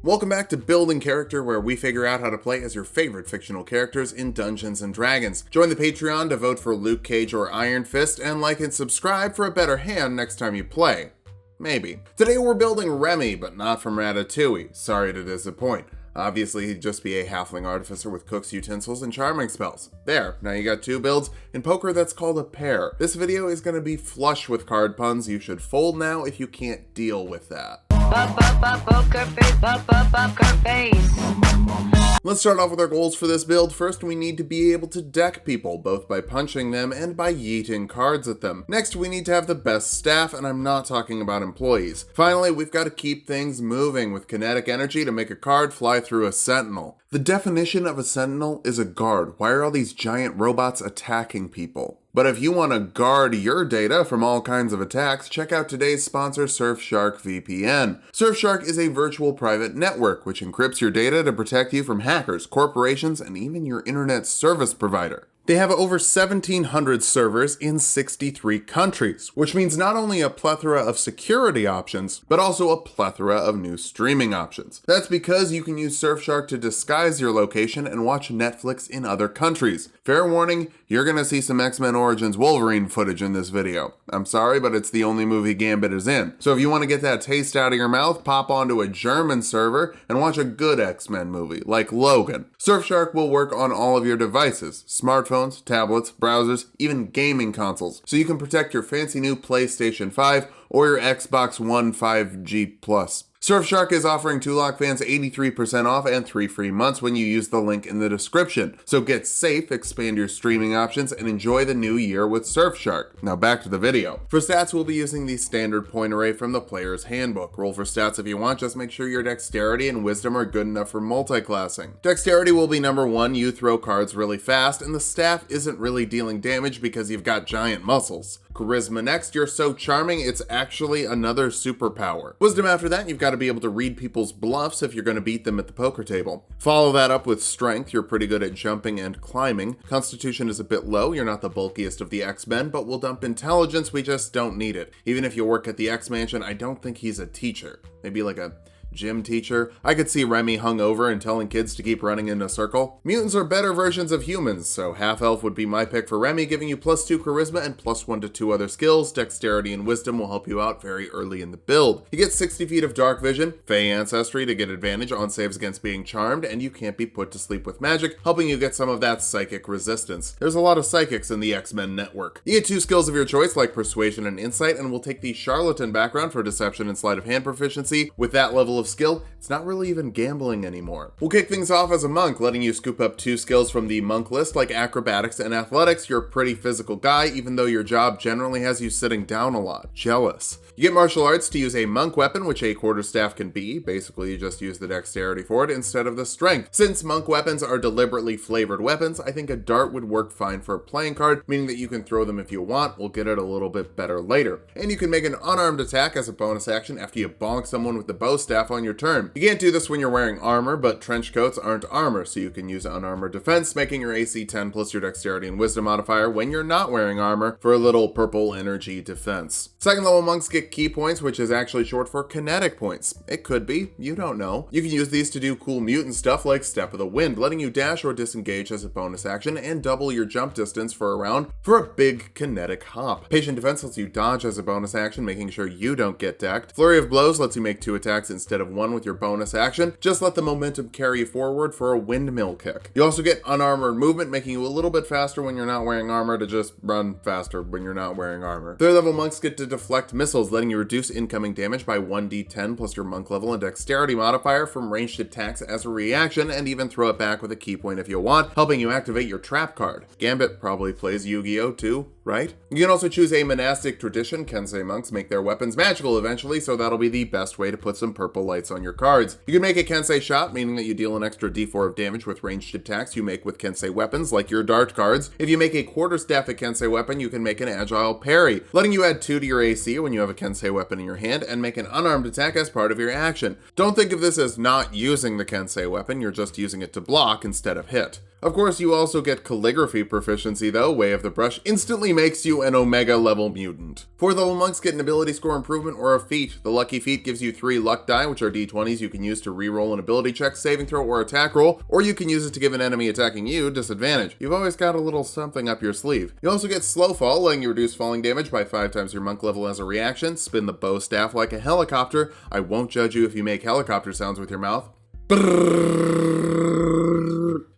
Welcome back to Building Character, where we figure out how to play as your favorite fictional characters in Dungeons & Dragons. Join the Patreon to vote for Luke Cage or Iron Fist, and like and subscribe for a better hand next time you play. Maybe. Today we're building Remy, but not from Ratatouille. Sorry to disappoint. Obviously, he'd just be a halfling artificer with cook's utensils and charming spells. There, now you got two builds. In poker, that's called a pair. This video is going to be flush with card puns. You should fold now if you can't deal with that. Poker face. Let's start off with our goals for this build. First, we need to be able to deck people, both by punching them and by yeeting cards at them. Next, we need to have the best staff, and I'm not talking about employees. Finally, we've got to keep things moving with kinetic energy to make a card fly through a sentinel. The definition of a sentinel is a guard. Why are all these giant robots attacking people? But if you want to guard your data from all kinds of attacks, check out today's sponsor, Surfshark VPN. Surfshark is a virtual private network which encrypts your data to protect you from hackers, corporations, and even your internet service provider. They have over 1,700 servers in 63 countries, which means not only a plethora of security options, but also a plethora of new streaming options. That's because you can use Surfshark to disguise your location and watch Netflix in other countries. Fair warning, you're gonna see some X-Men Origins Wolverine footage in this video. I'm sorry, but it's the only movie Gambit is in. So if you want to get that taste out of your mouth, pop onto a German server and watch a good X-Men movie, like Logan. Surfshark will work on all of your devices, smartphones, tablets, browsers, even gaming consoles, so you can protect your fancy new PlayStation 5 or your Xbox One 5G+. Surfshark is offering Tulok fans 83% off and 3 free months when you use the link in the description. So get safe, expand your streaming options, and enjoy the new year with Surfshark. Now back to the video. For stats, we'll be using the standard point array from the player's handbook. Roll for stats if you want, just make sure your dexterity and wisdom are good enough for multi-classing. Dexterity will be number 1, you throw cards really fast, and the staff isn't really dealing damage because you've got giant muscles. Charisma next, you're so charming, it's actually another superpower. Wisdom after that, you've got to be able to read people's bluffs if you're going to beat them at the poker table. Follow that up with strength, you're pretty good at jumping and climbing. Constitution is a bit low, you're not the bulkiest of the X-Men, but we'll dump intelligence, we just don't need it. Even if you work at the X-Mansion, I don't think he's a teacher. Maybe like a gym teacher. I could see Remy hungover and telling kids to keep running in a circle. Mutants are better versions of humans, so half-elf would be my pick for Remy, giving you +2 charisma and +1 to 2 other skills. Dexterity and wisdom will help you out very early in the build. You get 60 feet of dark vision, Fey ancestry to get advantage on saves against being charmed, and you can't be put to sleep with magic, helping you get some of that psychic resistance. There's a lot of psychics in the X-Men network. You get 2 skills of your choice, like persuasion and insight, and we'll take the charlatan background for deception and sleight of hand proficiency. With that level of skill, it's not really even gambling anymore. We'll kick things off as a monk, letting you scoop up 2 skills from the monk list, like acrobatics and athletics. You're a pretty physical guy, even though your job generally has you sitting down a lot. Jealous. You get martial arts to use a monk weapon, which a quarterstaff can be. Basically, you just use the dexterity for it instead of the strength. Since monk weapons are deliberately flavored weapons, I think a dart would work fine for a playing card, meaning that you can throw them if you want. We'll get it a little bit better later. And you can make an unarmed attack as a bonus action after you bonk someone with the bow staff on your turn. You can't do this when you're wearing armor, but trench coats aren't armor, so you can use unarmored defense, making your AC 10 plus your dexterity and wisdom modifier when you're not wearing armor for a little purple energy defense. Second level monks get key points, which is actually short for kinetic points. It could be, you don't know. You can use these to do cool mutant stuff like Step of the Wind, letting you dash or disengage as a bonus action and double your jump distance for a round for a big kinetic hop. Patient defense lets you dodge as a bonus action, making sure you don't get decked. Flurry of blows lets you make 2 attacks instead of 1 with your bonus action. Just let the momentum carry you forward for a windmill kick. You also get unarmored movement, making you a little bit faster when you're not wearing armor to just run faster when you're not wearing armor. Third level monks get to deflect missiles, letting you reduce incoming damage by 1d10 plus your monk level and dexterity modifier from ranged attacks as a reaction, and even throw it back with a key point if you want, helping you activate your trap card. Gambit probably plays Yu-Gi-Oh too, right? You can also choose a monastic tradition. Kensei monks make their weapons magical eventually, so that'll be the best way to put some purple lights on your cards. You can make a Kensei shot, meaning that you deal an extra d4 of damage with ranged attacks you make with Kensei weapons, like your dart cards. If you make a quarterstaff a Kensei weapon, you can make an agile parry, letting you add 2 to your AC when you have a Kensei weapon in your hand, and make an unarmed attack as part of your action. Don't think of this as not using the Kensei weapon, you're just using it to block instead of hit. Of course, you also get calligraphy proficiency though. Way of the Brush instantly makes you an Omega level mutant. 4th level monks get an ability score improvement or a feat. The lucky feat gives you 3 luck die, which are d20s you can use to reroll an ability check, saving throw, or attack roll, or you can use it to give an enemy attacking you disadvantage. You've always got a little something up your sleeve. You also get slow fall, letting you reduce falling damage by 5 times your monk level as a reaction. Spin the bow staff like a helicopter. I won't judge you if you make helicopter sounds with your mouth.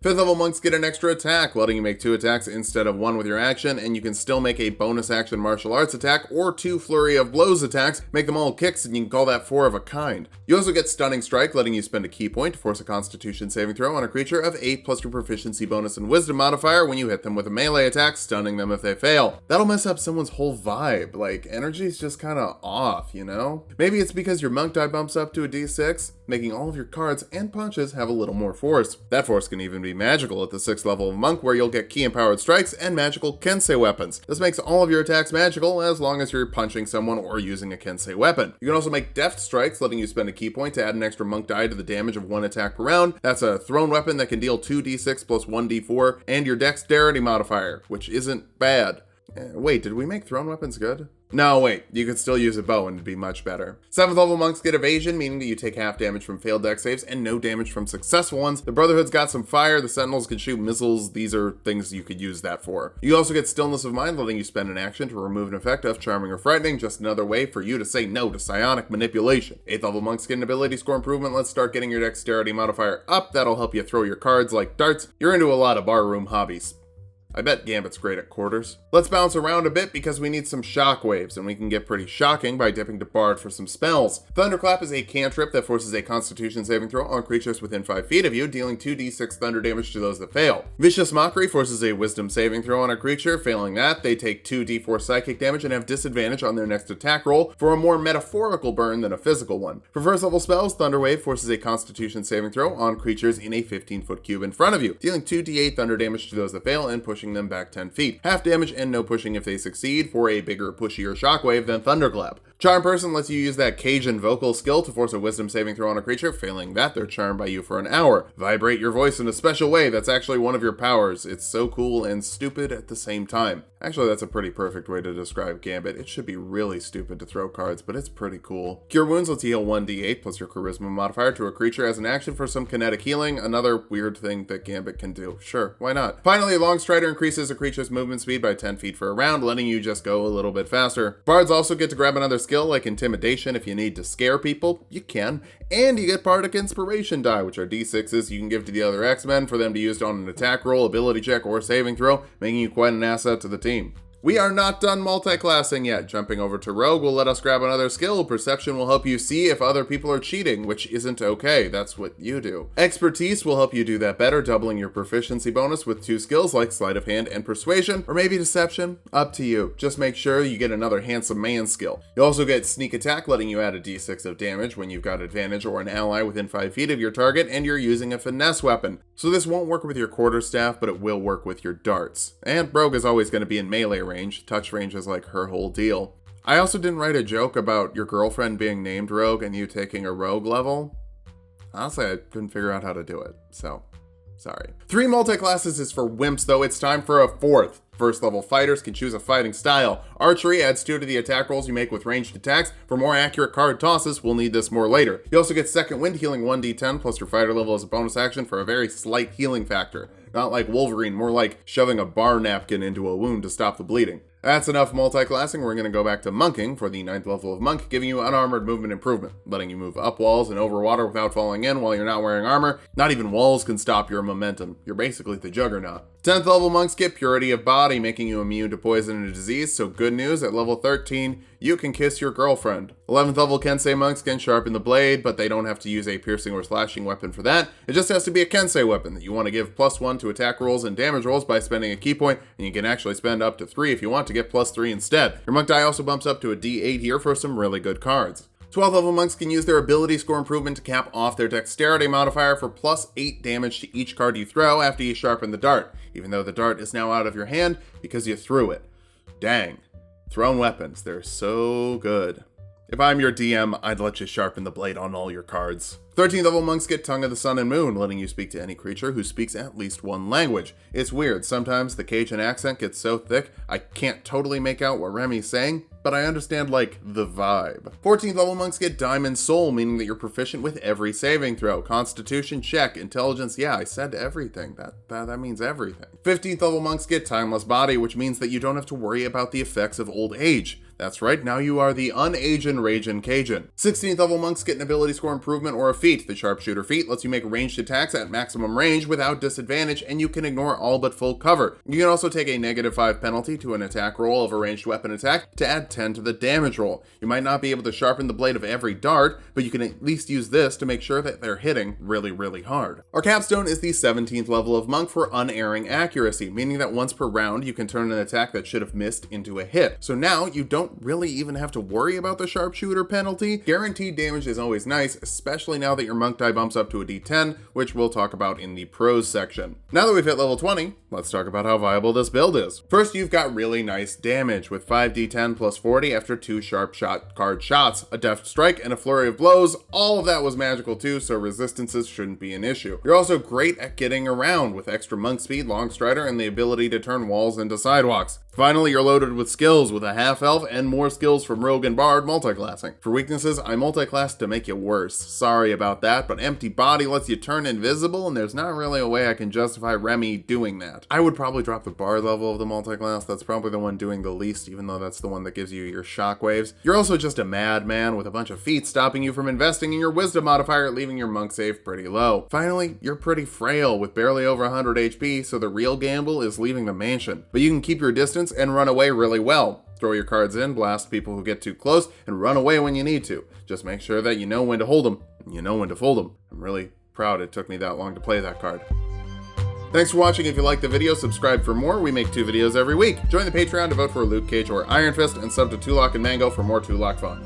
5th level monks get an extra attack, letting you make 2 attacks instead of 1 with your action, and you can still make a bonus action martial arts attack or 2 flurry of blows attacks, make them all kicks, and you can call that 4 of a kind. You also get stunning strike, letting you spend a key point to force a constitution saving throw on a creature of 8 plus your proficiency bonus and wisdom modifier when you hit them with a melee attack, stunning them if they fail. That'll mess up someone's whole vibe, like energy's just kinda off, you know? Maybe it's because your monk die bumps up to a d6, making all of your cards and punches have a little more force. That force can even be magical at the 6th level of monk, where you'll get key empowered strikes and magical kensei weapons. This makes all of your attacks magical as long as you're punching someone or using a kensei weapon. You can also make deft strikes, letting you spend a key point to add an extra monk die to the damage of 1 attack per round. That's a thrown weapon that can deal 2d6 plus 1d4 and your dexterity modifier, which isn't bad. Wait, did we make thrown weapons good? No, wait, you could still use a bow and it'd be much better. 7th level monks get evasion, meaning that you take half damage from failed dex saves and no damage from successful ones. The Brotherhood's got some fire, the Sentinels can shoot missiles, these are things you could use that for. You also get stillness of mind, letting you spend an action to remove an effect of charming or frightening, just another way for you to say no to psionic manipulation. 8th level monks get an ability score improvement, let's start getting your dexterity modifier up, that'll help you throw your cards like darts. You're into a lot of barroom hobbies. I bet Gambit's great at quarters. Let's bounce around a bit because we need some shockwaves, and we can get pretty shocking by dipping to Bard for some spells. Thunderclap is a cantrip that forces a Constitution saving throw on creatures within 5 feet of you, dealing 2d6 thunder damage to those that fail. Vicious Mockery forces a Wisdom saving throw on a creature. Failing that, they take 2d4 psychic damage and have disadvantage on their next attack roll for a more metaphorical burn than a physical one. For 1st level spells, Thunderwave forces a Constitution saving throw on creatures in a 15-foot cube in front of you, dealing 2d8 thunder damage to those that fail and pushing them back 10 feet. Half damage and no pushing if they succeed for a bigger, pushier shockwave than Thunderclap. Charm Person lets you use that Cajun vocal skill to force a Wisdom saving throw on a creature. Failing that, they're charmed by you for an hour. Vibrate your voice in a special way. That's actually one of your powers. It's so cool and stupid at the same time. Actually, that's a pretty perfect way to describe Gambit. It should be really stupid to throw cards, but it's pretty cool. Cure Wounds lets you heal 1d8 plus your charisma modifier to a creature as an action for some kinetic healing. Another weird thing that Gambit can do. Sure, why not? Finally, Long Strider increases a creature's movement speed by 10 feet for a round, letting you just go a little bit faster. Bards also get to grab another skill like Intimidation. If you need to scare people, you can. And you get Bardic Inspiration die, which are d6s you can give to the other X-Men for them to use on an attack roll, ability check, or saving throw, making you quite an asset to the team. We are not done multi-classing yet. Jumping over to Rogue will let us grab another skill. Perception will help you see if other people are cheating, which isn't okay. That's what you do. Expertise will help you do that better, doubling your proficiency bonus with 2 skills like Sleight of Hand and Persuasion, or maybe Deception. Up to you. Just make sure you get another Handsome Man skill. You also get Sneak Attack, letting you add a d6 of damage when you've got advantage or an ally within 5 feet of your target and you're using a finesse weapon. So this won't work with your quarterstaff, but it will work with your darts. And Rogue is always going to be in melee range. Touch range is like her whole deal. I also didn't write a joke about your girlfriend being named Rogue and you taking a Rogue level. Honestly, I couldn't figure out how to do it, so sorry. 3 multi-classes is for wimps, though. It's time for a 4th. 1st level fighters can choose a fighting style. Archery adds 2 to the attack rolls you make with ranged attacks. For more accurate card tosses, we'll need this more later. You also get Second Wind, healing 1d10 plus your fighter level as a bonus action for a very slight healing factor. Not like Wolverine, more like shoving a bar napkin into a wound to stop the bleeding. That's enough multi-classing. We're going to go back to monking for the 9th level of monk, giving you unarmored movement improvement, letting you move up walls and over water without falling in while you're not wearing armor. Not even walls can stop your momentum. You're basically the Juggernaut. 10th level monks get purity of body, making you immune to poison and disease, so good news, at level 13, you can kiss your girlfriend. 11th level Kensei monks can sharpen the blade, but they don't have to use a piercing or slashing weapon for that. It just has to be a Kensei weapon that you want to give +1 to attack rolls and damage rolls by spending a key point, and you can actually spend up to 3 if you want to get +3 instead. Your monk die also bumps up to a d8 here for some really good cards. 12th level monks can use their ability score improvement to cap off their dexterity modifier for +8 damage to each card you throw after you sharpen the dart, even though the dart is now out of your hand because you threw it. Dang. Thrown weapons, they're so good. If I'm your DM, I'd let you sharpen the blade on all your cards. 13th level monks get Tongue of the Sun and Moon, letting you speak to any creature who speaks at least one language. It's weird, sometimes the Cajun accent gets so thick I can't totally make out what Remy's saying, but I understand, like, the vibe. 14th level monks get Diamond Soul, meaning that you're proficient with every saving throw. Constitution check, intelligence, yeah, I said everything. That means everything. 15th level monks get Timeless Body, which means that you don't have to worry about the effects of old age. That's right, now you are the Unagin Ragin' Cajun. 16th level monks get an ability score improvement or a feat. The Sharpshooter feat lets you make ranged attacks at maximum range without disadvantage, and you can ignore all but full cover. You can also take a -5 penalty to an attack roll of a ranged weapon attack to add 10 to the damage roll. You might not be able to sharpen the blade of every dart, but you can at least use this to make sure that they're hitting really, really hard. Our capstone is the 17th level of monk for unerring accuracy, meaning that once per round you can turn an attack that should have missed into a hit. So now you don't really even have to worry about the sharpshooter penalty. Guaranteed damage is always nice, especially now that your monk die bumps up to a d10, which we'll talk about in the pros section. Now that we've hit level 20, let's talk about how viable this build is. First, you've got really nice damage with 5d10 plus 40 after 2 sharp shot card shots, a deft strike, and a flurry of blows. All of that was magical too, so resistances shouldn't be an issue. You're also great at getting around with extra monk speed, long strider, and the ability to turn walls into sidewalks. Finally, you're loaded with skills with a half elf and more skills from rogue and bard multiclassing. For weaknesses, I multiclassed to make you worse. Sorry about that, but empty body lets you turn invisible, and there's not really a way I can justify Remy doing that. I would probably drop the bard level of the multiclass. That's probably the one doing the least, even though that's the one that gives you your shockwaves. You're also just a madman with a bunch of feats stopping you from investing in your wisdom modifier, leaving your monk save pretty low. Finally, you're pretty frail with barely over 100 HP, so the real gamble is leaving the mansion. But you can keep your distance and run away really well. Throw your cards in, blast people who get too close, and run away when you need to. Just make sure that you know when to hold them, and you know when to fold them. I'm really proud it took me that long to play that card. Thanks for watching. If you liked the video, subscribe for more. We make 2 videos every week. Join the Patreon to vote for Luke Cage or Iron Fist, and sub to Tulok and Mango for more Tulok fun.